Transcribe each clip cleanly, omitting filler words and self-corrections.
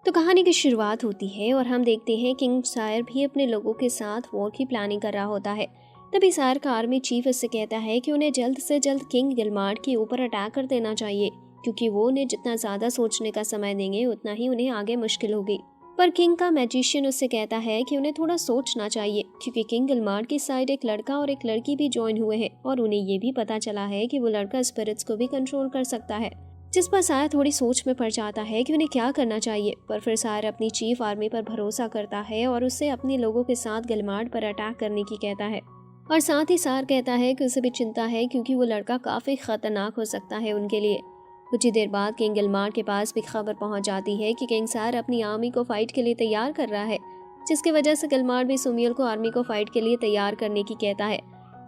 तो कहानी की शुरुआत होती है और हम देखते हैं किंग सायर भी अपने लोगों के साथ वॉर की प्लानिंग कर रहा होता है। तभी सायर का आर्मी चीफ उससे कहता है कि उन्हें जल्द से जल्द किंग गिलमार्ट के ऊपर अटैक कर देना चाहिए, क्योंकि वो उन्हें जितना ज्यादा सोचने का समय देंगे उतना ही उन्हें आगे मुश्किल होगी। पर किंग का मैजिशियन उससे कहता है कि उन्हें थोड़ा सोचना चाहिए, क्योंकि किंग गिलमार्ट की साइड एक लड़का और एक लड़की भी ज्वाइन हुए हैं और उन्हें ये भी पता चला है कि वो लड़का स्पिरिट्स को भी कंट्रोल कर सकता है। जिस पर सायर थोड़ी सोच में पड़ जाता है कि उन्हें क्या करना चाहिए। पर फिर सायर अपनी चीफ आर्मी पर भरोसा करता है और उससे अपने लोगों के साथ गिलमार्ट पर अटैक करने की कहता है। और साथ ही सायर कहता है कि उसे भी चिंता है, क्योंकि वो लड़का काफी खतरनाक हो सकता है उनके लिए। कुछ ही देर बाद किंग गिलमार्ट के पास भी खबर पहुंच जाती है कि किंग सायर अपनी आर्मी को फाइट के लिए तैयार कर रहा है, जिसकी वजह से गिलमार्ट भी सुमियल को आर्मी को फाइट के लिए तैयार करने की कहता है।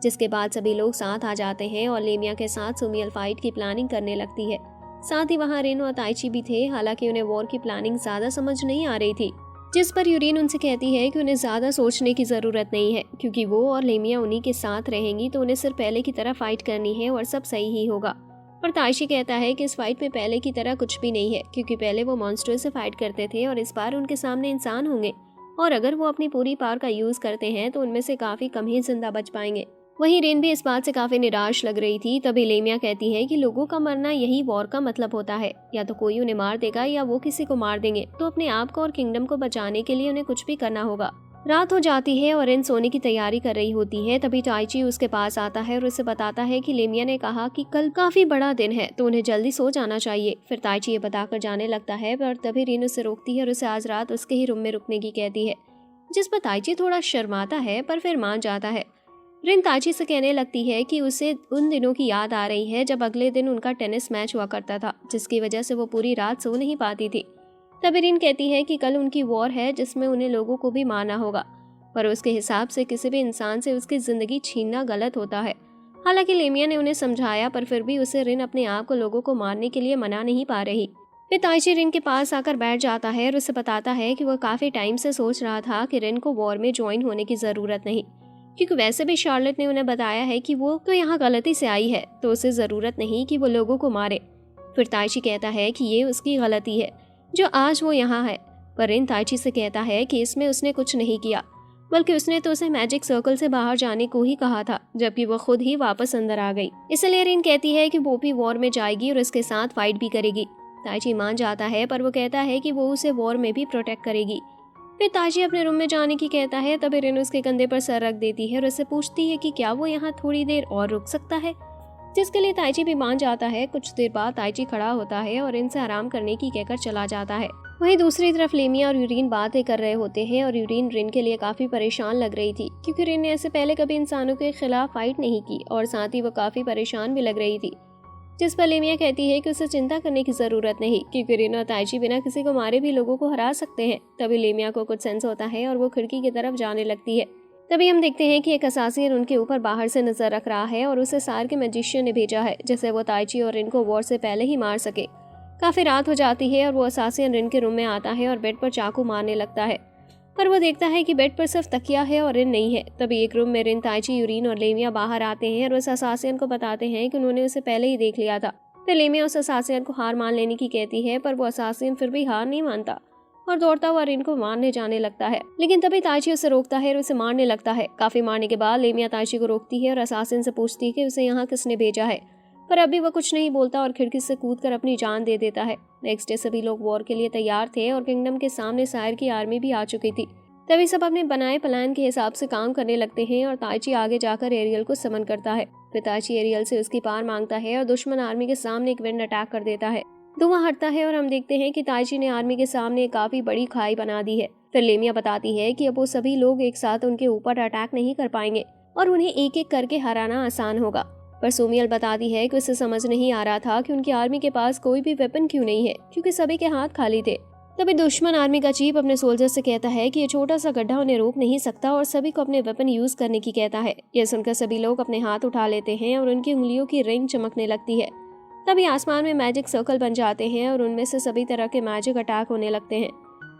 जिसके बाद सभी लोग साथ आ जाते हैं और लेमिया के साथ सुमियल फाइट की प्लानिंग करने लगती है। साथ ही वहाँ रेन और ताइची भी थे, हालांकि उन्हें वॉर की प्लानिंग ज्यादा समझ नहीं आ रही थी। जिस पर यूरिन उनसे कहती है कि उन्हें ज्यादा सोचने की जरूरत नहीं है, क्योंकि वो और लेमिया उन्हीं के साथ रहेंगी तो उन्हें सिर्फ पहले की तरह फाइट करनी है और सब सही ही होगा। पर ताइशी कहता है कि इस फाइट में पहले की तरह कुछ भी नहीं है, क्योंकि पहले वो मॉन्स्टर से फाइट करते थे और इस बार उनके सामने इंसान होंगे, और अगर वो अपनी पूरी पावर का यूज करते हैं तो उनमें से काफी कम ही जिंदा बच पाएंगे। वहीं रेन भी इस बात से काफी निराश लग रही थी। तभी लेमिया कहती है कि लोगों का मरना यही वॉर का मतलब होता है, या तो कोई उन्हें मार देगा या वो किसी को मार देंगे, तो अपने आप को और किंगडम को बचाने के लिए उन्हें कुछ भी करना होगा। रात हो जाती है और रेन सोने की तैयारी कर रही होती है। तभी ताइची उसके पास आता है और उसे बताता है कि लेमिया ने कहा कि कल काफी बड़ा दिन है तो उन्हें जल्दी सो जाना चाहिए। फिर ताइची ये बताकर जाने लगता है, पर तभी रेन उसे रोकती है और उसे आज रात उसके ही रूम में रुकने की कहती है। जिस पर ताइची थोड़ा शर्माता है, पर फिर मान जाता है। रिन ताइची से कहने लगती है कि उसे उन दिनों की याद आ रही है जब अगले दिन उनका टेनिस मैच हुआ करता था, जिसकी वजह से वो पूरी रात सो नहीं पाती थी। तभी रिन कहती है कि कल उनकी वॉर है जिसमें उन्हें लोगों को भी मारना होगा, पर उसके हिसाब से किसी भी इंसान से उसकी जिंदगी छीनना गलत होता है। हालांकि लेमिया ने उन्हें समझाया, पर फिर भी उसे रिन अपने आप को लोगों को मारने के लिए मना नहीं पा रही। फिर ताइची रिन के पास आकर बैठ जाता है और उसे बताता है कि वह काफी टाइम से सोच रहा था कि रिन को वॉर में ज्वाइन होने की जरूरत नहीं, क्योंकि वैसे भी शार्लेट ने उन्हें बताया है कि वो तो यहाँ गलती से आई है, तो उसे जरूरत नहीं कि वो लोगों को मारे। फिर ताइची कहता है कि ये उसकी गलती है जो आज वो यहाँ है। पर रिन ताइची से कहता है कि इसमें उसने कुछ नहीं किया, बल्कि उसने तो उसे मैजिक सर्कल से बाहर जाने को ही कहा था, जबकि वो खुद ही वापस अंदर आ गई। इसलिए रिन कहती है कि वो भी वॉर में जाएगी और उसके साथ फाइट भी करेगी। ताइची मान जाता है, पर वो कहता है कि वो उसे वॉर में भी प्रोटेक्ट करेगी। फिर ताइची अपने रूम में जाने की कहता है। तभी रिन उसके कंधे पर सर रख देती है और उससे पूछती है कि क्या वो यहाँ थोड़ी देर और रुक सकता है, जिसके लिए ताइची भी मान जाता है। कुछ देर बाद ताइची खड़ा होता है और रिन से आराम करने की कहकर चला जाता है। वहीं दूसरी तरफ लेमिया और यूरिन बातें कर रहे होते हैं और यूरिन रिन के लिए काफी परेशान लग रही थी, क्योंकि रिन ने ऐसे पहले कभी इंसानों के खिलाफ फाइट नहीं की और साथ ही वो काफी परेशान भी लग रही थी। जिस पर लेमिया कहती है कि उसे चिंता करने की जरूरत नहीं, क्योंकि रिन और ताइची बिना किसी को मारे भी लोगों को हरा सकते हैं। तभी लेमिया को कुछ सेंस होता है और वो खिड़की की तरफ जाने लगती है। तभी हम देखते हैं कि एक असासिन उनके ऊपर बाहर से नजर रख रहा है और उसे सार के मैजिशियन ने भेजा है, जिससे वो ताइची और रिन को वॉर से पहले ही मार सके। काफी रात हो जाती है और वो असासिन रिन के रूम में आता है और बेड पर चाकू मारने लगता है, पर वो देखता है कि बेड पर सिर्फ तकिया है और रिन नहीं है। तभी एक रूम में रिन, ताइची, यूरिन और लेमिया बाहर आते हैं और उस असासिन को बताते हैं कि उन्होंने उसे पहले ही देख लिया था। फिर लेमिया उस असासिन को हार मान लेने की कहती है, पर वो असासिन फिर भी हार नहीं मानता और दौड़ता हुआ रिन को मारने जाने लगता है। लेकिन तभी ताइची उसे रोकता है और उसे मारने लगता है। काफी मारने के बाद लेमिया ताइची को रोकती है और असासिन से पूछती है कि उसे यहाँ किसने भेजा है, पर अभी वह कुछ नहीं बोलता और खिड़की से कूदकर अपनी जान दे देता है। नेक्स्ट डे सभी लोग वॉर के लिए तैयार थे और किंगडम के सामने सायर की आर्मी भी आ चुकी थी। तभी सब अपने बनाए प्लान के हिसाब से काम करने लगते हैं और ताइची आगे जाकर एरियल को समन करता है। फिर ताइची एरियल से उसकी पार मांगता है और दुश्मन आर्मी के सामने एक विंड अटैक कर देता है। धुआं हटता है और हम देखते हैं कि ताइची ने आर्मी के सामने काफी बड़ी खाई बना दी है। फिर लेमिया बताती है कि अब वो सभी लोग एक साथ उनके ऊपर अटैक नहीं कर पाएंगे और उन्हें एक एक करके हराना आसान होगा। पर सुमियल बताती है कि उसे समझ नहीं आ रहा था कि उनकी आर्मी के पास कोई भी वेपन क्यों नहीं है, क्योंकि सभी के हाथ खाली थे। तभी दुश्मन आर्मी का चीफ अपने सोल्जर से कहता है कि ये छोटा सा गड्ढा उन्हें रोक नहीं सकता और सभी को अपने वेपन यूज करने की कहता है। यह सुनकर सभी लोग अपने हाथ उठा लेते हैं और उनकी उंगलियों की रिंग चमकने लगती है। तभी आसमान में मैजिक सर्कल बन जाते हैं और उनमें से सभी तरह के मैजिक अटैक होने लगते हैं।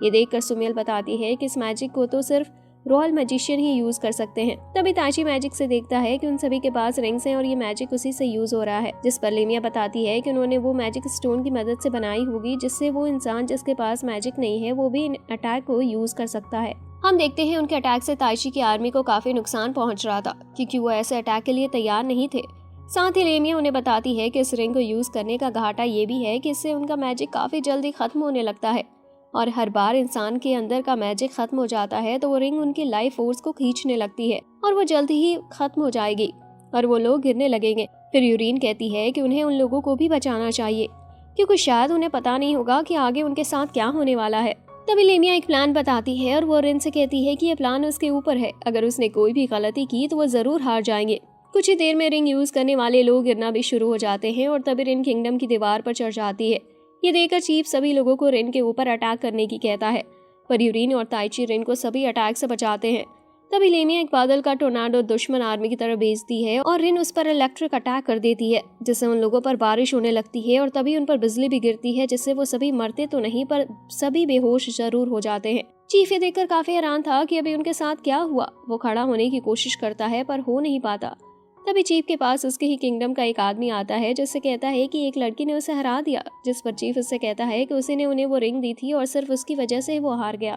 ये देखकर सुमियल बताती है कि इस मैजिक को तो सिर्फ रॉयल मैजिशियन ही यूज कर सकते हैं। तभी ताची मैजिक से देखता है कि उन सभी के पास रिंग्स हैं और ये मैजिक उसी से यूज हो रहा है, जिस पर लेमिया बताती है कि उन्होंने वो मैजिक स्टोन की मदद से बनाई होगी, जिससे वो इंसान जिसके पास मैजिक नहीं है वो भी इन अटैक को यूज कर सकता है। हम देखते हैं उनके अटैक से ताइची की आर्मी को काफी नुकसान पहुंच रहा था, क्योंकि वो ऐसे अटैक के लिए तैयार नहीं थे। साथ ही लेमिया उन्हें बताती है कि इस रिंग को यूज करने का घाटा ये भी है कि इससे उनका मैजिक काफी जल्दी खत्म होने लगता है, और हर बार इंसान के अंदर का मैजिक खत्म हो जाता है तो वो रिंग उनकी लाइफ फोर्स को खींचने लगती है और वो जल्दी ही खत्म हो जाएगी और वो लोग गिरने लगेंगे। फिर यूरिन कहती है कि उन्हें उन लोगों को भी बचाना चाहिए, क्योंकि शायद उन्हें पता नहीं होगा कि आगे उनके साथ क्या होने वाला है। तभी लेमिया एक प्लान बताती है और वो रिन से कहती है कि ये प्लान उसके ऊपर है, अगर उसने कोई भी गलती की तो वो जरूर हार जाएंगे। कुछ ही देर में रिंग यूज करने वाले लोग गिरना भी शुरू हो जाते हैं और तभी रिन किंगडम की दीवार पर चढ़ जाती है। ये देखकर चीफ सभी लोगों को रिन के ऊपर अटैक करने की कहता है, पर यूरिन और ताइची रिन को सभी अटैक से बचाते हैं। तभी लेमिया एक बादल का टोर्नाडो दुश्मन आर्मी की तरफ भेजती है और रिन उस पर इलेक्ट्रिक अटैक कर देती है, जिससे उन लोगों पर बारिश होने लगती है और तभी उन पर बिजली भी गिरती है, जिससे वो सभी मरते तो नहीं पर सभी बेहोश जरूर हो जाते हैं। चीफ ये देखकर काफी हैरान था कि अभी उनके साथ क्या हुआ। वो खड़ा होने की कोशिश करता है पर हो नहीं पाता। तभी चीफ के पास उसके ही किंगडम का एक आदमी आता है, जिससे कहता है कि एक लड़की ने उसे हरा दिया, जिस पर चीफ उससे कहता है कि उसी ने उन्हें वो रिंग दी थी और सिर्फ उसकी वजह से वो हार गया।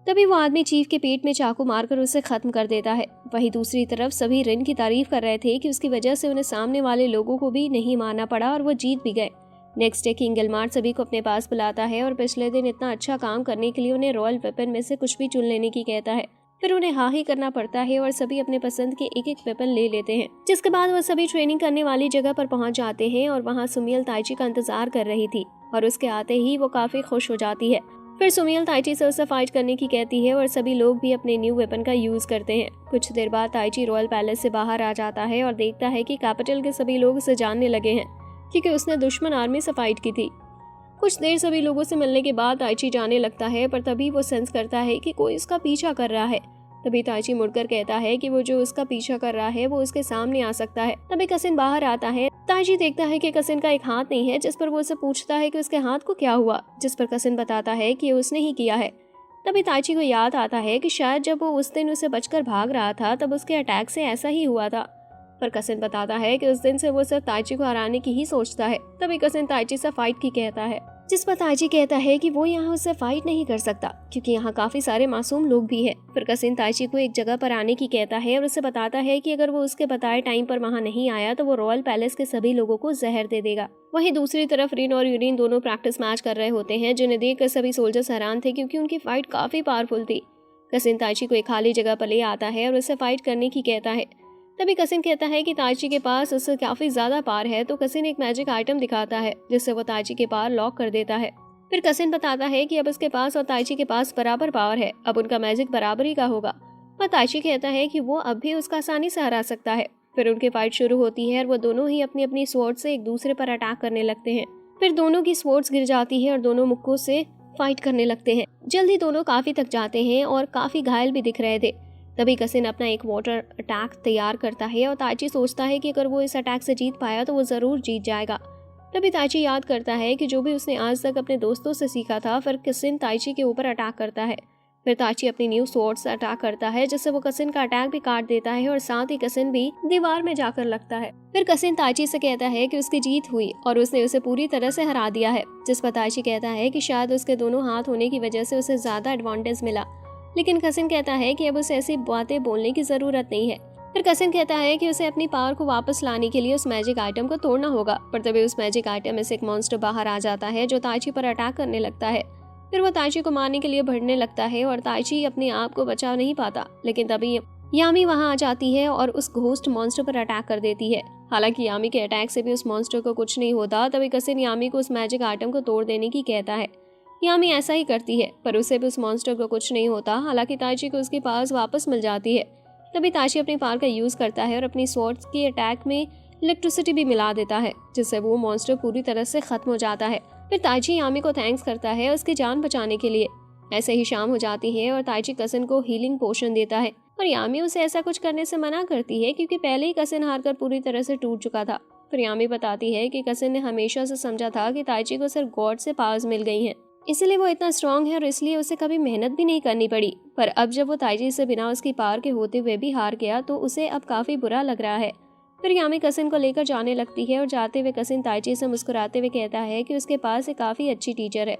तभी वो आदमी चीफ के पेट में चाकू मारकर उसे खत्म कर देता है। वहीं दूसरी तरफ सभी रिन की तारीफ कर रहे थे कि उसकी वजह से उन्हें सामने वाले लोगों को भी नहीं मारना पड़ा और वो जीत भी गए। नेक्स्ट डे किंग गिलमार्ट सभी को अपने पास बुलाता है और पिछले दिन इतना अच्छा काम करने के लिए उन्हें रॉयल वेपन में से कुछ भी चुन लेने की कहता है। फिर उन्हें हाँ ही करना पड़ता है और सभी अपने पसंद के एक एक वेपन ले लेते हैं, जिसके बाद वो सभी ट्रेनिंग करने वाली जगह पर पहुंच जाते हैं और वहाँ सुमियल ताइची का इंतजार कर रही थी और उसके आते ही वो काफी खुश हो जाती है। फिर सुमियल ताइची से उससे फाइट करने की कहती है और सभी लोग भी अपने न्यू वेपन का यूज करते हैं। कुछ देर बाद ताइची रॉयल पैलेस से बाहर आ जाता है और देखता है कि कैपिटल के सभी लोग उसे जानने लगे हैं, क्योंकि उसने दुश्मन आर्मी से फाइट की थी। कुछ देर सभी लोगों से मिलने के बाद ताइची जाने लगता है, पर तभी वो सेंस करता है कि कोई उसका पीछा कर रहा है। तभी ताइची मुड़कर कहता है कि वो जो उसका पीछा कर रहा है वो उसके सामने आ सकता है। तभी कसिन बाहर आता है। ताइची देखता है कि कसिन का एक हाथ नहीं है, जिस पर वो उससे पूछता है कि उसके हाथ को क्या हुआ, जिस पर कसिन बताता है कि उसने ही किया है। तभी ताइची को याद आता है कि शायद जब वो उस दिन उसे बचकर भाग रहा था तब उसके अटैक से ऐसा ही हुआ था, पर कसिन बताता है कि उस दिन से वो सिर्फ ताइची को हराने की ही सोचता है। तभी कसिन ताइची से फाइट की कहता है, जिस पर ताइची कहता है कि वो यहाँ उससे फाइट नहीं कर सकता, क्योंकि यहाँ काफी सारे मासूम लोग भी हैं। फिर कसिन ताइची को एक जगह पर आने की कहता है और उसे बताता है कि अगर वो उसके बताए टाइम पर वहाँ नहीं आया तो वो रॉयल पैलेस के सभी लोगों को जहर दे देगा। वहीं दूसरी तरफ रिन और यूरिन दोनों प्रैक्टिस मैच कर रहे होते हैं, जिन्हें देखकर सभी सोल्जर्स हैरान थे, क्योंकि उनकी फाइट काफी पावरफुल थी। कसिन ताइची को एक खाली जगह पर ले आता है और उससे फाइट करने की कहता है। तभी कसिन कहता है कि ताइची के पास उससे काफी ज्यादा पावर है, तो कसिन एक मैजिक आइटम दिखाता है, जिससे वो ताइची के पावर लॉक कर देता है। फिर कसिन बताता है कि अब उसके पास और ताइची के पास बराबर पावर है, अब उनका मैजिक बराबरी का होगा। पर ताइची कहता है कि वो अब भी उसका आसानी से हरा सकता है। फिर उनकी फाइट शुरू होती है और वो दोनों ही अपनी अपनी स्वॉर्ड से एक दूसरे पर अटैक करने लगते हैं। फिर दोनों की स्वॉर्ड्स गिर जाती है और दोनों मुक्कों से फाइट करने लगते हैं। जल्दी दोनों काफी थक जाते हैं और काफी घायल भी दिख रहे थे। तभी कसिन अपना एक वाटर अटैक तैयार करता है और ताइची सोचता है कि अगर वो इस अटैक से जीत पाया तो वो जरूर जीत जाएगा। तभी ताइची याद करता है कि जो भी उसने आज तक अपने दोस्तों से सीखा था। फिर कसिन ताइची के ऊपर अटैक करता है। फिर ताइची अपनी न्यू स्वॉर्ड से अटैक करता है, जिससे वो कसिन का अटैक भी काट देता है और साथ ही कसिन भी दीवार में जाकर लगता है। फिर कसिन ताइची से कहता है कि उसकी जीत हुई और उसने उसे पूरी तरह से हरा दिया है, जिस पर ताइची कहता है कि शायद उसके दोनों हाथ होने की वजह से उसे ज्यादा एडवांटेज मिला। लेकिन कसिन कहता है कि अब उसे ऐसी बातें बोलने की जरूरत नहीं है। फिर कसिन कहता है कि उसे अपनी पावर को वापस लाने के लिए उस मैजिक आइटम को तोड़ना होगा, पर तभी उस मैजिक आइटम में से एक मॉन्स्टर बाहर आ जाता है, जो ताइची पर अटैक करने लगता है। फिर वो ताइची को मारने के लिए बढ़ने लगता है और ताइची अपने आप को बचा नहीं पाता। लेकिन तभी यामी वहां आ जाती है और उस घोस्ट मॉन्स्टर पर अटैक कर देती है। हालांकि यामी के अटैक से भी उस मॉन्स्टर को कुछ नहीं होता। तभी कसिन यामी को उस मैजिक आइटम को तोड़ देने की कहता है। यामी ऐसा ही करती है, पर उसे भी उस मॉन्स्टर को कुछ नहीं होता। हालांकि ताइची को उसकी पावर्स वापस मिल जाती है। तभी ताइची अपनी पावर का यूज करता है और अपनी स्वॉर्ड्स के अटैक में इलेक्ट्रिसिटी भी मिला देता है, जिससे वो मॉन्स्टर पूरी तरह से खत्म हो जाता है। फिर ताइची यामी को थैंक्स करता है उसकी जान बचाने के लिए। ऐसे ही शाम हो जाती है और ताइची कसिन को हीलिंग पोशन देता है, और यामी उसे ऐसा कुछ करने से मना करती है, क्योंकि पहले ही कसिन हारकर पूरी तरह से टूट चुका था। फिर यामी बताती है कि कसिन ने हमेशा से समझा था कि ताइची को सिर्फ गॉड से पावर्स मिल गई हैं, इसलिए वो इतना स्ट्रांग है और इसलिए उसे कभी मेहनत भी नहीं करनी पड़ी। पर अब जब वो ताइची से बिना उसकी पार के होते हुए भी हार गया तो उसे अब काफ़ी बुरा लग रहा है। फिर यामी कसिन को लेकर जाने लगती है और जाते हुए कसिन ताइची से मुस्कुराते हुए कहता है कि उसके पास एक काफ़ी अच्छी टीचर है।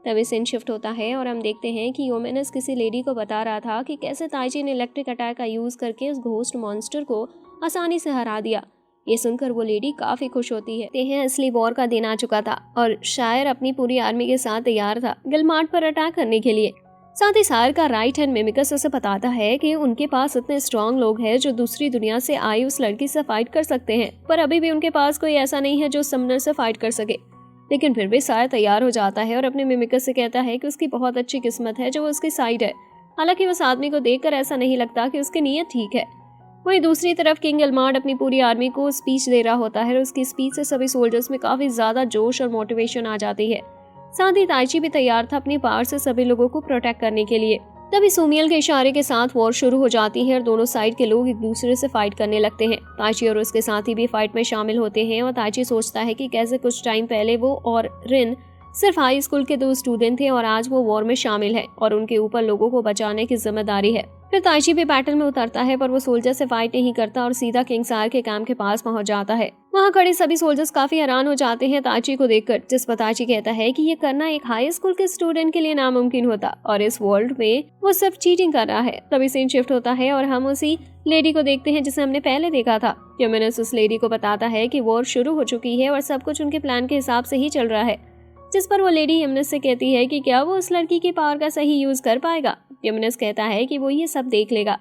तभी सीन शिफ्ट होता है और हम देखते हैं कि योमेनस किसी लेडी को बता रहा था कि कैसे ताइची ने इलेक्ट्रिक अटैक का यूज़ करके उस घोस्ट मॉन्स्टर को आसानी से हरा दिया। ये सुनकर वो लेडी काफ़ी खुश होती है। ते हैं असली वॉर का दिन आ चुका था और शायर अपनी पूरी आर्मी के साथ तैयार था गिलमार्ट पर अटैक करने के लिए। साथ ही सायर का राइट हैंड मिमिकस उसे बताता है कि उनके पास इतने स्ट्रांग लोग हैं जो दूसरी दुनिया से आई उस लड़की से फाइट कर सकते हैं, पर अभी भी उनके पास कोई ऐसा नहीं है जो समनर से फाइट कर सके। लेकिन फिर भी सायर तैयार हो जाता है और अपने मिमिकस से कहता है कि उसकी बहुत अच्छी किस्मत है जो वो उसकी साइड है। हालांकि उस आदमी को देखकर ऐसा नहीं लगता कि उसकी नीयत ठीक है। वहीं दूसरी तरफ किंग गिलमार्ट अपनी पूरी आर्मी को स्पीच दे रहा होता है और उसकी स्पीच से सभी सोल्जर्स में काफी ज्यादा जोश और मोटिवेशन आ जाती है। साथ ही ताइची भी तैयार था अपनी पावर से सभी लोगों को प्रोटेक्ट करने के लिए। तभी सुमियल के इशारे के साथ वॉर शुरू हो जाती है और दोनों साइड के लोग एक दूसरे से फाइट करने लगते हैं। ताइची और उसके साथी भी फाइट में शामिल होते हैं और ताइची सोचता है कि कैसे कुछ टाइम पहले वो और रिन सिर्फ हाई स्कूल के 2 स्टूडेंट थे और आज वो वॉर में शामिल है और उनके ऊपर लोगों को बचाने की जिम्मेदारी है। फिर ताइची भी बैटल में उतरता है पर वो सोल्जर से फाइट नहीं करता और सीधा किंग सायर के कैंप के पास पहुंच जाता है। वहां खड़े सभी सोल्जर्स काफी हैरान हो जाते हैं ताइची को देखकर, जिस पर ताइची कहता है कि ये करना एक हाई स्कूल के स्टूडेंट के लिए नामुमकिन होता और इस वर्ल्ड में वो सिर्फ चीटिंग कर रहा है। तभी सीन शिफ्ट होता है और हम उसी लेडी को देखते हैं जिसे हमने पहले देखा था। यूमेनस उस लेडी को बताता है कि वॉर शुरू हो चुकी है और सब कुछ उनके प्लान के हिसाब से ही चल रहा है, जिस पर वो लेडी यूमेनस से कहती है कि क्या वो उस लड़की की पावर का सही यूज कर पाएगा। यूमेनस कहता है कि वो ये सब देख लेगा।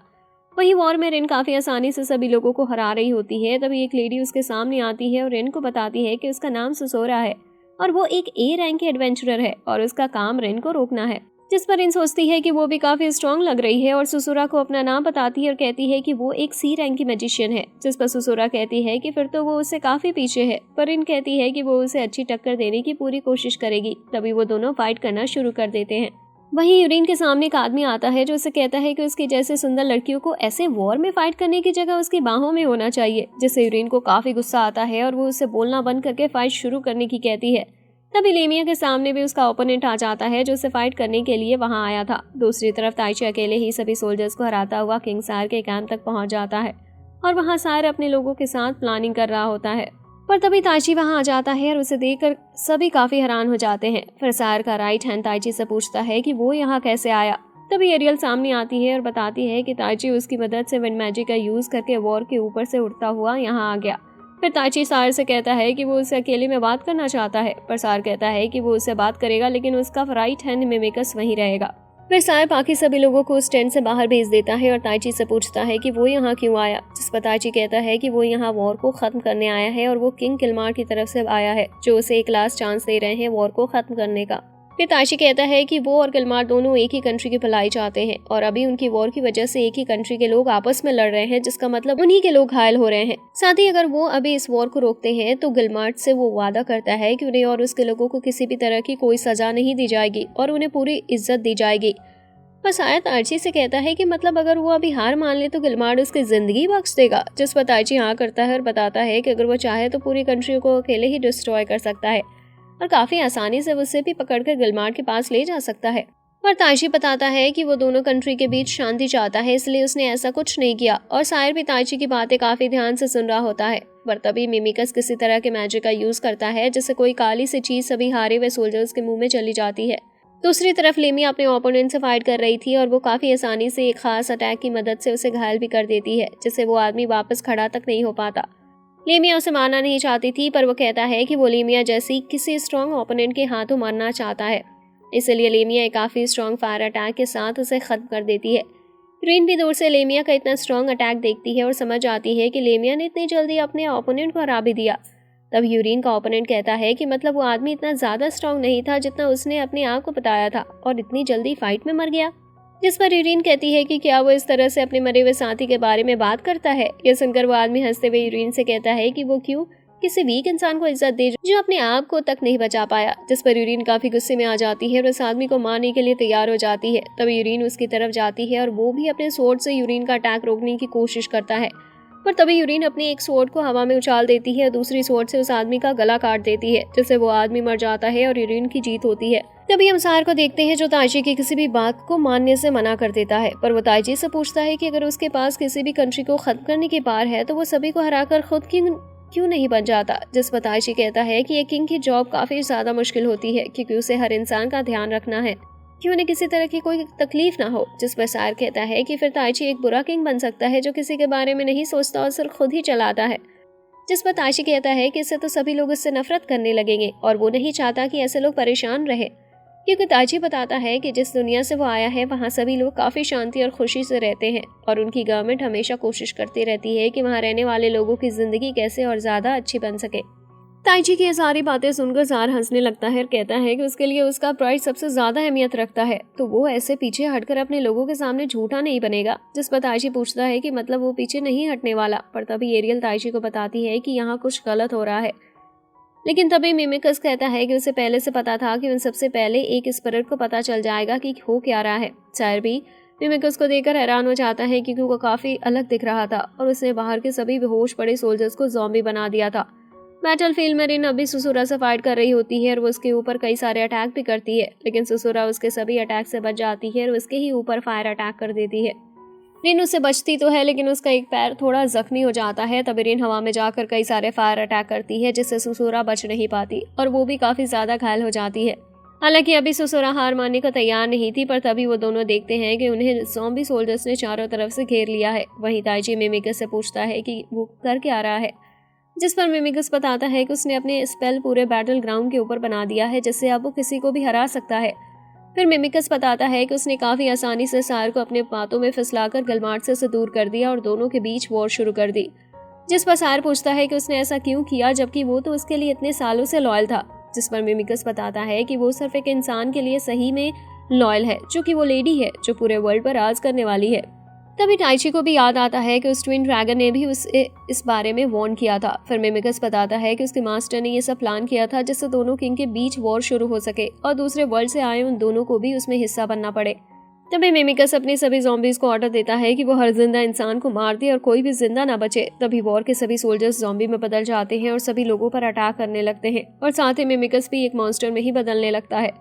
वहीं वॉर में रिन काफी आसानी से सभी लोगों को हरा रही होती है। तभी एक लेडी उसके सामने आती है और रिन को बताती है कि उसका नाम सुसोरा है और वो एक ए रैंक के एडवेंचरर है और उसका काम रिन को रोकना है। जिस पर रिन सोचती है कि वो भी काफी स्ट्रांग लग रही है और सुसोरा को अपना नाम बताती है और कहती है कि वो एक सी रैंक की मैजिशियन है। जिस पर सुसोरा कहती है कि फिर तो वो उससे काफी पीछे है, पर रिन कहती है कि वो उसे अच्छी टक्कर देने की पूरी कोशिश करेगी। तभी वो दोनों फाइट करना शुरू कर देते हैं। वहीं यूरिन के सामने एक आदमी आता है जो उसे कहता है कि उसकी जैसे सुंदर लड़कियों को ऐसे वॉर में फाइट करने की जगह उसकी बाहों में होना चाहिए, जिससे यूरिन को काफी गुस्सा आता है और वो उसे बोलना बंद करके फाइट शुरू करने की कहती है। तभी लेमिया के सामने भी उसका ओपोनेंट आ जाता है जो उसे फाइट करने के लिए वहां आया था। दूसरी तरफ ताइची अकेले ही सभी सोल्जर्स को हराता हुआ किंग सायर के कैंप तक पहुंच जाता है और वहां सायर अपने लोगों के साथ प्लानिंग कर रहा होता है। पर तभी ताइची वहां आ जाता है और उसे देखकर सभी काफी हैरान हो जाते हैं। फिर सायर का राइट हैंड ताइची से पूछता है कि वो यहाँ कैसे आया। तभी एरियल सामने आती है और बताती है कि ताइची उसकी मदद से विंड मैजिक का यूज करके वॉर के ऊपर से उड़ता हुआ यहाँ आ गया। फिर ताइची सायर से कहता है कि वो उसे अकेले में बात करना चाहता है, पर सायर कहता है कि वो उससे बात करेगा लेकिन उसका राइट हैंड मिमिकस वहीं रहेगा। फिर सायर बाकी सभी लोगों को उस टेंट से बाहर भेज देता है और ताइची से पूछता है कि वो यहाँ क्यों आया। जिस पर ताइची कहता है कि वो यहाँ वॉर को खत्म करने आया है और वो किंग गिलमार्ट की तरफ से आया है जो उसे एक लास्ट चांस दे रहे हैं वॉर को खत्म करने का। फिर ताइची कहता है कि वो और गिलमार्ट दोनों एक ही कंट्री की भलाई चाहते हैं और अभी उनकी वॉर की वजह से एक ही कंट्री के लोग आपस में लड़ रहे हैं, जिसका मतलब उन्हीं के लोग घायल हो रहे हैं। साथ ही अगर वो अभी इस वॉर को रोकते हैं तो गिलमार्ट से वो वादा करता है कि उन्हें और उसके लोगों को किसी भी तरह की कोई सजा नहीं दी जाएगी और उन्हें पूरी इज्जत दी जाएगी। पर सायर ताइची से कहता है कि मतलब अगर वो अभी हार मान ले तो गिलमार्ट उसकी जिंदगी बख्श देगा। जिस पर ताइची हाँ करता है और बताता है कि अगर वो चाहे तो पूरी कंट्री को अकेले ही डिस्ट्रॉय कर सकता है और काफी आसानी से उसे भी पकड़कर गिलमार्ट के पास ले जा सकता है। पर ताइची बताता है कि वो दोनों कंट्री के बीच शांति चाहता है, इसलिए उसने ऐसा कुछ नहीं किया। और सायर भी ताइची की बातें काफी ध्यान से सुन रहा होता है। पर तभी मिमिकस किसी तरह के मैजिक का यूज करता है जिससे कोई काली सी चीज सभी हारे हुए सोल्जर्स के मुंह में चली जाती है। दूसरी तरफ लेमिया अपने ओपोनेंट से फाइट कर रही थी और वो काफी आसानी से एक खास अटैक की मदद से उसे घायल भी कर देती है, जिससे वो आदमी वापस खड़ा तक नहीं हो पाता। लेमिया उसे मारना नहीं चाहती थी, पर वो कहता है कि वो लेमिया जैसी किसी स्ट्रॉन्ग ओपोनेंट के हाथों मरना चाहता है, इसलिए लेमिया एक काफी स्ट्रॉन्ग फायर अटैक के साथ उसे खत्म कर देती है। ग्रीन भी दूर से लेमिया का इतना स्ट्रॉन्ग अटैक देखती है और समझ आती है कि लेमिया ने इतनी जल्दी अपने ओपोनेंट को हरा भी दिया। तब यूरिन का ओपोनेंट कहता है कि मतलब वो आदमी इतना ज्यादा स्ट्रॉन्ग नहीं था जितना उसने अपने आप को बताया था और इतनी जल्दी फाइट में मर गया। जिस पर यूरिन कहती है कि क्या वो इस तरह से अपने मरे हुए साथी के बारे में बात करता है। यह सुनकर वो आदमी हंसते हुए यूरिन से कहता है कि वो क्यों किसी वीक इंसान को इज्जत दे जो अपने आप को तक नहीं बचा पाया। जिस पर यूरिन काफी गुस्से में आ जाती है और उस आदमी को मारने के लिए तैयार हो जाती है। तब यूरिन उसकी तरफ जाती है और वो भी अपने स्वॉर्ड से यूरिन का अटैक रोकने की कोशिश करता है, पर तभी यूरिन अपनी एक स्वॉर्ड को हवा में उछाल देती है और दूसरी स्वॉर्ड से उस आदमी का गला काट देती है, जिससे वो आदमी मर जाता है और यूरिन की जीत होती है। तभी हम सार को देखते हैं जो ताइची की किसी भी बात को मानने से मना कर देता है, पर वो ताइची से पूछता है कि अगर उसके पास किसी भी कंट्री को खत्म करने की पावर है तो वो सभी को हराकर खुद क्यों नहीं बन जाता। जिस पर ताइची कहता है कि ये किंग की जॉब काफी ज्यादा मुश्किल होती है क्योंकि उसे हर इंसान का ध्यान रखना है कि उन्हें किसी तरह की कोई तकलीफ ना हो। जिस पर सार कहता है कि फिर ताइची एक बुरा किंग बन सकता है जो किसी के बारे में नहीं सोचता और सिर्फ खुद ही चलाता है। जिस पर ताइची कहता है कि इससे तो सभी लोग इससे नफरत करने लगेंगे और वो नहीं चाहता कि ऐसे लोग परेशान रहे, क्योंकि ताइची बताता है कि जिस दुनिया से वो आया है वहाँ सभी लोग काफी शांति और खुशी से रहते हैं और उनकी गवर्नमेंट हमेशा कोशिश करती रहती है कि वहाँ रहने वाले लोगों की जिंदगी कैसे और ज्यादा अच्छी बन सके। ताइची की ये सारी बातें सुनकर जार हंसने लगता है और कहता है कि उसके लिए उसका प्राइड सबसे ज्यादा अहमियत रखता है, तो वो ऐसे पीछे हटकर अपने लोगों के सामने झूठा नहीं बनेगा। जिस पर ताइची पूछता है कि मतलब वो पीछे नहीं हटने वाला, पर तभी एरियल ताइची को बताती है कि यहाँ कुछ गलत हो रहा है। लेकिन तभी मिमिकस कहता है कि उसे पहले से पता था कि उन सबसे पहले एक स्पिरिट को पता चल जाएगा कि हो क्या रहा है। सायर भी मिमिकस को देखकर हैरान हो जाता है क्योंकि वो काफी अलग दिख रहा था और उसने बाहर के सभी बेहोश पड़े सोल्जर्स को ज़ॉम्बी बना दिया था। बैटलफील्ड में रिन अभी सुसुरा से फाइट कर रही होती है और वो उसके ऊपर कई सारे अटैक भी करती है, लेकिन सुसुरा उसके सभी अटैक से बच जाती है और उसके ही ऊपर फायर अटैक कर देती है। रिन उससे बचती तो है लेकिन उसका एक पैर थोड़ा जख्मी हो जाता है। तभी रिन हवा में जाकर कई सारे फायर अटैक करती है जिससे सुसुरा बच नहीं पाती और वो भी काफी ज्यादा घायल हो जाती है। हालांकि अभी सुसुरा हार मानने को तैयार नहीं थी, पर तभी वो दोनों देखते हैं कि उन्हें ज़ॉम्बी सोल्जर्स ने चारों तरफ से घेर लिया है। वहीं ताइची मिमिकस से पूछता है कि वो कर क्या रहा है, जिस पर मिमिकस बताता है कि उसने अपने स्पेल पूरे बैटल ग्राउंड के ऊपर बना दिया है जिससे अब वो किसी को भी हरा सकता है। फिर मिमिकस बताता है कि उसने काफी आसानी से सार को अपने बातों में फिसलाकर गलमार्ट से दूर कर दिया और दोनों के बीच वॉर शुरू कर दी। जिस पर सार पूछता है कि उसने ऐसा क्यों किया जबकि वो तो उसके लिए इतने सालों से लॉयल था। जिस पर मिमिकस बताता है कि वो सिर्फ एक इंसान के लिए सही में लॉयल है, जो कि वो लेडी है जो पूरे वर्ल्ड पर राज करने वाली है। तभी ताइची को भी याद आता है कि उस ट्विन ड्रैगन ने भी उसे इस बारे में वार्न किया था। फिर मिमिकस बताता है कि उसके मास्टर ने ये सब प्लान किया था जिससे दोनों किंग के बीच वॉर शुरू हो सके और दूसरे वर्ल्ड से आए उन दोनों को भी उसमें हिस्सा बनना पड़े। तभी मिमिकस अपने सभी ज़ॉम्बीज को ऑर्डर देता है कि वो हर जिंदा इंसान को मार दे और कोई भी जिंदा ना बचे। तभी वॉर के सभी सोल्जर्स ज़ॉम्बी में बदल जाते हैं और सभी लोगों पर अटैक करने लगते हैं और साथ ही मिमिकस भी एक मॉन्स्टर में ही बदलने लगता है।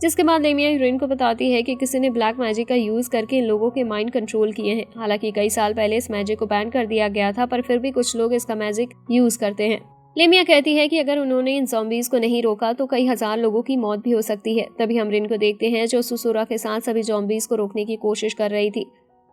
जिसके बाद लेमिया हीरोइन को बताती है कि किसी ने ब्लैक मैजिक का यूज करके इन लोगों के माइंड कंट्रोल किए हैं। हालांकि कई साल पहले इस मैजिक को बैन कर दिया गया था, पर फिर भी कुछ लोग इसका मैजिक यूज करते हैं। लेमिया कहती है कि अगर उन्होंने इन ज़ॉम्बीज को नहीं रोका तो कई हजार लोगों की मौत भी हो सकती है। तभी हम रिन को देखते हैं जो सुसुरा के साथ सभी ज़ॉम्बीज को रोकने की कोशिश कर रही थी।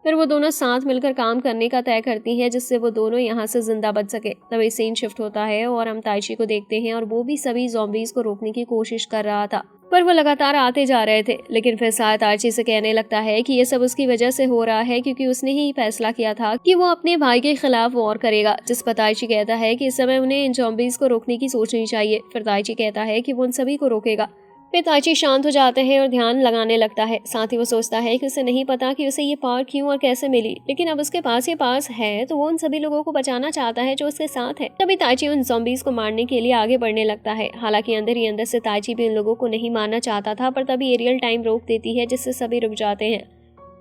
फिर वो दोनों साथ मिलकर काम करने का तय करती हैं जिससे वो दोनों यहाँ से जिंदा बच सके। तभी सीन शिफ्ट होता है और हम ताइची को देखते हैं और वो भी सभी ज़ॉम्बीज को रोकने की कोशिश कर रहा था, पर वो लगातार आते जा रहे थे। लेकिन फिर साथ ताइची से कहने लगता है कि ये सब उसकी वजह से हो रहा है क्योंकि उसने ही फैसला किया था कि वो अपने भाई के खिलाफ वॉर करेगा। जिस पर ताइची कहता है कि इस समय उन्हें इन ज़ॉम्बीज को रोकने की सोचनी चाहिए। फिर ताइची कहता है कि वो उन सभी को रोकेगा। फिर ताइची शांत हो जाते हैं और ध्यान लगाने लगता है। साथ ही वो सोचता है कि उसे नहीं पता कि उसे ये पावर क्यों और कैसे मिली, लेकिन अब उसके पास ये पास है तो वो उन सभी लोगों को बचाना चाहता है जो उसके साथ है। तभी ताइची उन ज़ॉम्बीज को मारने के लिए आगे बढ़ने लगता है। हालांकि अंदर ही अंदर से ताइची भी उन लोगों को नहीं मारना चाहता था, पर तभी एरियल टाइम रोक देती है जिससे सभी रुक जाते हैं।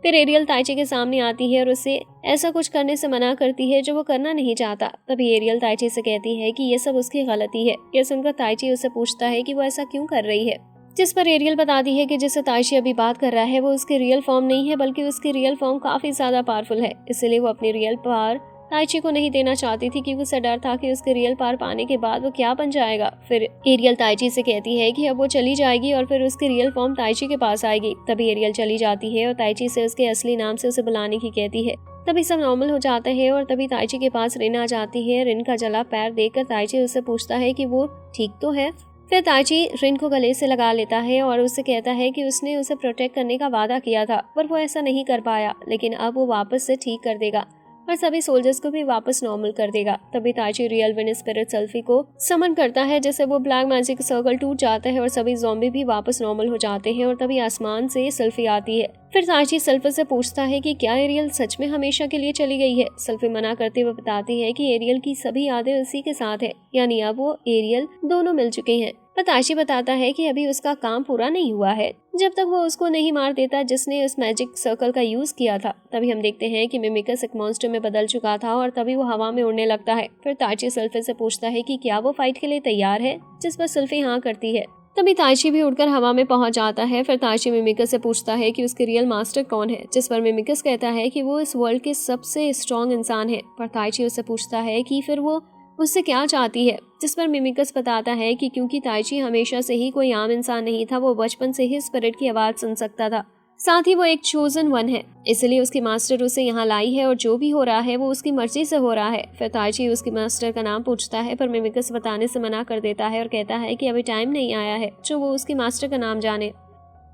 फिर एरियल ताइची के सामने आती है और उसे ऐसा कुछ करने से मना करती है जो वो करना नहीं चाहता। तभी एरियल ताइची से कहती है कि ये सब उसकी गलती है। यह सुनकर ताइची उससे पूछता है कि वो ऐसा क्यों कर रही है, जिस पर एरियल बताती है कि जिससे ताइची अभी बात कर रहा है वो उसकी रियल फॉर्म नहीं है बल्कि उसकी रियल फॉर्म काफी ज्यादा पावरफुल है, इसलिए वो अपनी रियल पावर ताइची को नहीं देना चाहती थी क्योंकि उसे डर था कि उसके रियल पावर पाने के बाद वो क्या बन जाएगा। फिर एरियल ताइची से कहती है कि अब वो चली जाएगी और फिर उसकी रियल फॉर्म ताइची के पास आएगी। तभी एरियल चली जाती है और ताइची से उसके असली नाम से उसे बुलाने की कहती है। तभी सब नॉर्मल हो जाता है और तभी ताइची के पास रिन आ जाती है। रिन का जला पैर देखकर ताइची उससे पूछता है कि वो ठीक तो है। फिर ताइची रिन को गले से लगा लेता है और उससे कहता है कि उसने उसे प्रोटेक्ट करने का वादा किया था, पर वो ऐसा नहीं कर पाया, लेकिन अब वो वापस से ठीक कर देगा और सभी सोल्जर्स को भी वापस नॉर्मल कर देगा। तभी ताइची रियल विन स्पिरिट सल्फी को समन करता है जिससे वो ब्लैक मैजिक सर्कल टूट जाता है और सभी ज़ॉम्बी भी वापस नॉर्मल हो जाते हैं और तभी आसमान से सल्फी आती है। फिर ताइची सल्फी से पूछता है कि क्या एरियल सच में हमेशा के लिए चली गई है। सल्फी मना करते हुए बताती है कि एरियल की सभी यादें उसी के साथ है, यानी अब वो एरियल दोनों मिल चुके हैं। पर ताइची बताता है कि अभी उसका काम पूरा नहीं हुआ है जब तक वो उसको नहीं मार देता जिसने उस मैजिक सर्कल का यूज किया था। तभी हम देखते हैं कि मिमिकस एक मॉन्स्टर में बदल चुका था और तभी वो हवा में उड़ने लगता है। फिर ताइची सल्फी से पूछता है कि क्या वो फाइट के लिए तैयार है, जिस पर सल्फी हाँ करती है। तभी ताइची भी उड़कर हवा में पहुंच जाता है। फिर ताइची मिमिकस से पूछता है कि उसके रियल मास्टर कौन है, जिस पर मिमिकस कहता है कि वो इस वर्ल्ड के सबसे स्ट्रॉन्ग इंसान है। पर ताइची उससे पूछता है कि फिर वो उससे क्या चाहती है, जिस पर मिमिकस बताता है कि क्योंकि ताइची हमेशा से ही कोई आम इंसान नहीं था, वो बचपन से ही स्पिरिट की आवाज़ सुन सकता था, साथ ही वो एक चोजन वन है, इसलिए उसकी मास्टर उसे यहाँ लाई है और जो भी हो रहा है वो उसकी मर्जी से हो रहा है। फिर ताइची उसकी मास्टर का नाम पूछता है, पर मिमिकस बताने से मना कर देता है और कहता है कि अभी टाइम नहीं आया है जो वो उसकी मास्टर का नाम जाने।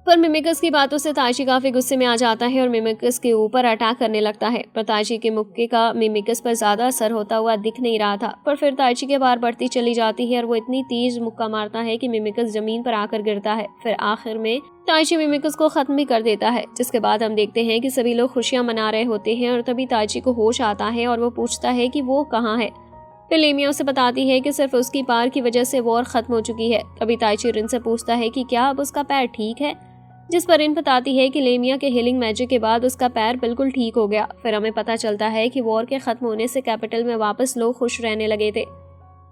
पर मिमिकस की बातों से ताइची काफी गुस्से में आ जाता है और मिमिकस के ऊपर अटैक करने लगता है। पर ताइची के मुक्के का मिमिकस पर ज्यादा असर होता हुआ दिख नहीं रहा था, पर फिर ताइची के बार बढ़ती चली जाती है और वो इतनी तेज मुक्का मारता है कि मिमिकस जमीन पर आकर गिरता है। फिर आखिर में ताइची मिमिकस को खत्म भी कर देता है, जिसके बाद हम देखते हैं कि सभी लोग खुशियां मना रहे होते हैं और तभी ताइची को होश आता है और वो पूछता है कि वो कहाँ है। फिर लेमिया उसे बताती है कि सिर्फ उसकी पार की वजह से वॉर खत्म हो चुकी है। तभी ताइची रिन से पूछता है कि क्या अब उसका पैर ठीक है, जिस पर रिन बताती है कि लेमिया के हीलिंग मैजिक के बाद उसका पैर बिल्कुल ठीक हो गया। फिर हमें पता चलता है कि वॉर के खत्म होने से कैपिटल में वापस लोग खुश रहने लगे थे।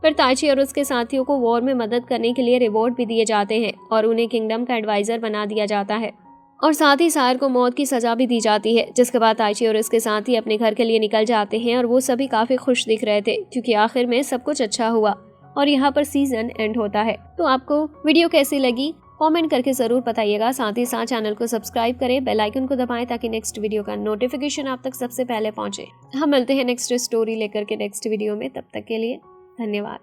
फिर ताइची और उसके साथियों को वॉर में मदद करने के लिए रिवॉर्ड भी दिए जाते हैं और उन्हें किंगडम का एडवाइजर बना दिया जाता है और साथ ही सायर को मौत की सजा भी दी जाती है। जिसके बाद ताइची और उसके साथी अपने घर के लिए निकल जाते हैं और वो सभी काफी खुश दिख रहे थे क्योंकि आखिर में सब कुछ अच्छा हुआ और यहाँ पर सीजन एंड होता है। तो आपको वीडियो कैसी लगी कमेंट करके जरूर बताइएगा। साथ ही साथ चैनल को सब्सक्राइब करें, बेल आइकन को दबाएं ताकि नेक्स्ट वीडियो का नोटिफिकेशन आप तक सबसे पहले पहुंचे। हम मिलते हैं नेक्स्ट स्टोरी लेकर के नेक्स्ट वीडियो में, तब तक के लिए धन्यवाद।